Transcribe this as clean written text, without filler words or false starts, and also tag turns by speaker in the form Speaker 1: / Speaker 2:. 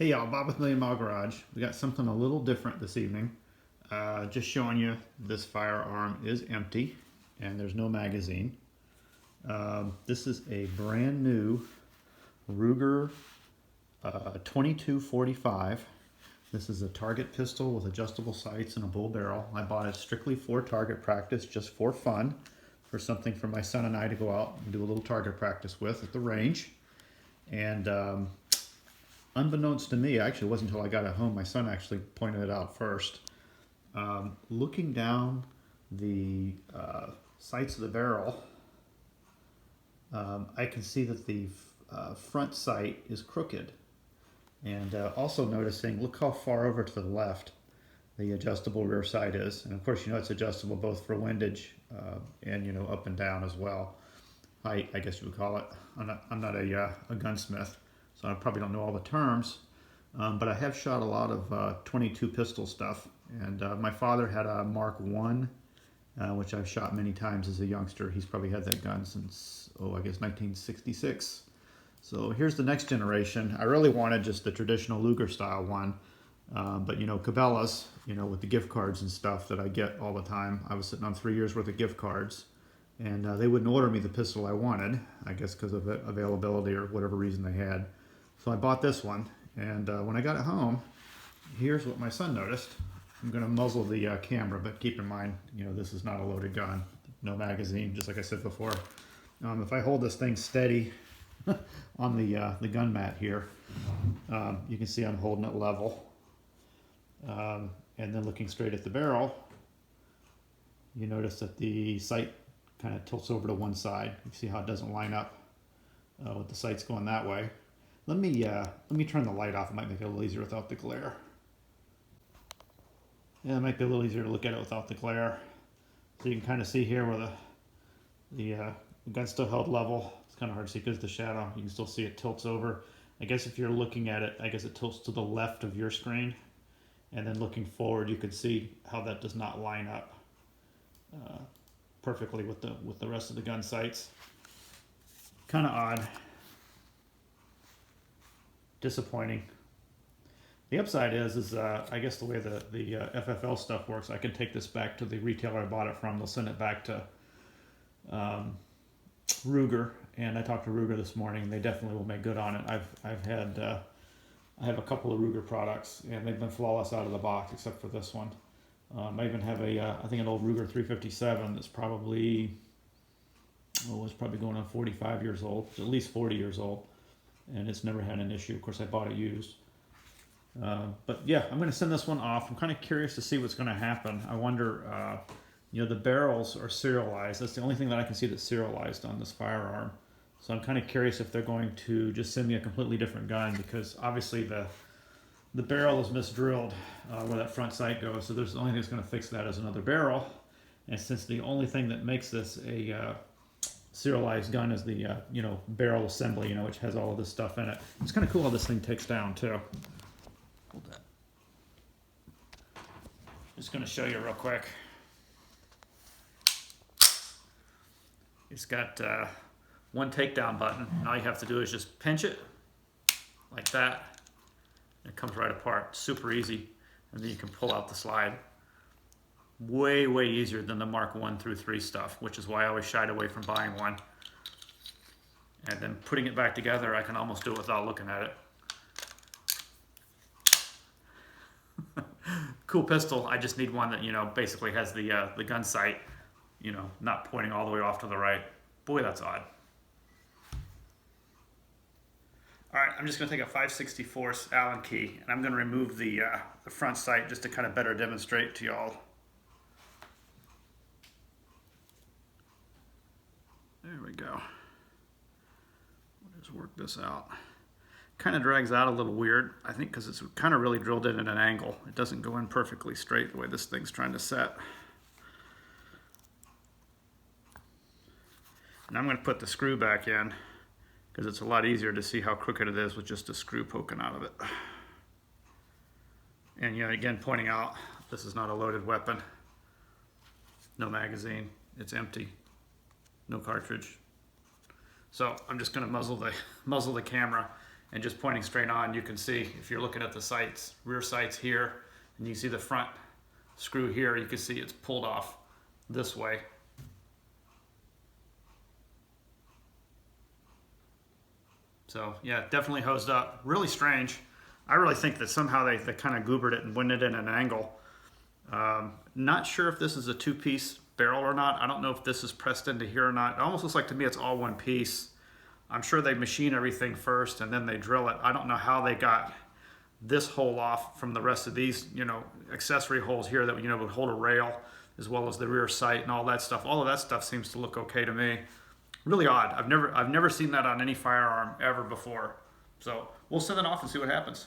Speaker 1: Hey y'all, Bob with Million Mile Garage. We got something a little different this evening. Just showing you this firearm is empty and there's no magazine. This is a brand new Ruger 2245. This is a target pistol with adjustable sights and a bull barrel. I bought it strictly for target practice, just for fun, for something for my son and I to go out and do a little target practice with at the range. And unbeknownst to me, actually it wasn't until I got it home, my son actually pointed it out first. Looking down the sights of the barrel, I can see that the front sight is crooked. And also noticing, look how far over to the left the adjustable rear sight is. And of course, you know, it's adjustable both for windage and, you know, up and down as well. I guess you would call it. I'm not a gunsmith, so I probably don't know all the terms. But I have shot a lot of 22 pistol stuff. And my father had a Mark I, which I've shot many times as a youngster. He's probably had that gun since, I guess 1966. So here's the next generation. I really wanted just the traditional Luger style one. But you know, Cabela's, you know, with the gift cards and stuff that I get all the time, I was sitting on 3 years worth of gift cards. And they wouldn't order me the pistol I wanted, I guess because of availability or whatever reason they had. So I bought this one. And when I got it home, here's what my son noticed. I'm going to muzzle the camera, but keep in mind, you know, this is not a loaded gun. No magazine, just like I said before. If I hold this thing steady on the gun mat here, you can see I'm holding it level. And then looking straight at the barrel, you notice that the sight kind of tilts over to one side. You see how it doesn't line up with the sights going that way. Let me turn the light off. It might make it a little easier without the glare. Yeah, it might be a little easier to look at it without the glare. So you can kind of see here where the gun's still held level. It's kind of hard to see because of the shadow. You can still see it tilts over. I guess if you're looking at it, I guess it tilts to the left of your screen. And then looking forward, you can see how that does not line up perfectly with the rest of the gun sights. Kind of odd. Disappointing. The upside is I guess the way the FFL stuff works, I can take this back to the retailer I bought it from. They'll send it back to Ruger, and I talked to Ruger this morning, and they definitely will make good on it. I have a couple of Ruger products, and they've been flawless out of the box, except for this one. I even have I think an old Ruger 357 that's probably, it's probably going on 45 years old, at least 40 years old, and it's never had an issue. Of course, I bought it used. But yeah, I'm going to send this one off. I'm kind of curious to see what's going to happen. I wonder, you know, the barrels are serialized. That's the only thing that I can see that's serialized on this firearm. So I'm kind of curious if they're going to just send me a completely different gun, because obviously the barrel is misdrilled where that front sight goes. So there's the only thing that's going to fix that is another barrel. And since the only thing that makes this a serialized gun is the you know, barrel assembly, you know, which has all of this stuff in it. It's kind of cool how this thing takes down too. Hold that. Just going to show you real quick. It's got one takedown button, and all you have to do is just pinch it like that. It comes right apart. Super easy. And then you can pull out the slide. Way, way easier than the Mark I through 3 stuff, which is why I always shied away from buying one. And then putting it back together, I can almost do it without looking at it. Cool pistol. I just need one that, you know, basically has the gun sight, you know, not pointing all the way off to the right. Boy, that's odd. All right, I'm just going to take a 5/64 Allen key, and I'm going to remove the front sight just to kind of better demonstrate to y'all. There we go. We'll just work this out. Kind of drags out a little weird, I think, because it's kind of really drilled in at an angle. It doesn't go in perfectly straight the way this thing's trying to set. And I'm going to put the screw back in, because it's a lot easier to see how crooked it is with just a screw poking out of it. And you know, again, pointing out, this is not a loaded weapon. No magazine. It's empty. No cartridge. So I'm just going to muzzle the camera and just pointing straight on, you can see, if you're looking at the sights, rear sights here, and you see the front screw here, you can see it's pulled off this way. So yeah, definitely hosed up. Really strange. I really think that somehow they kind of goobered it and went it in an angle. Not sure if this is a two-piece barrel or not. I don't know if this is pressed into here or not. It almost looks like to me it's all one piece. I'm sure they machine everything first and then they drill it. I don't know how they got this hole off from the rest of these, accessory holes here that, would hold a rail, as well as the rear sight and all that stuff. All of that stuff seems to look okay to me. Really odd. I've never seen that on any firearm ever before. So we'll send it off and see what happens.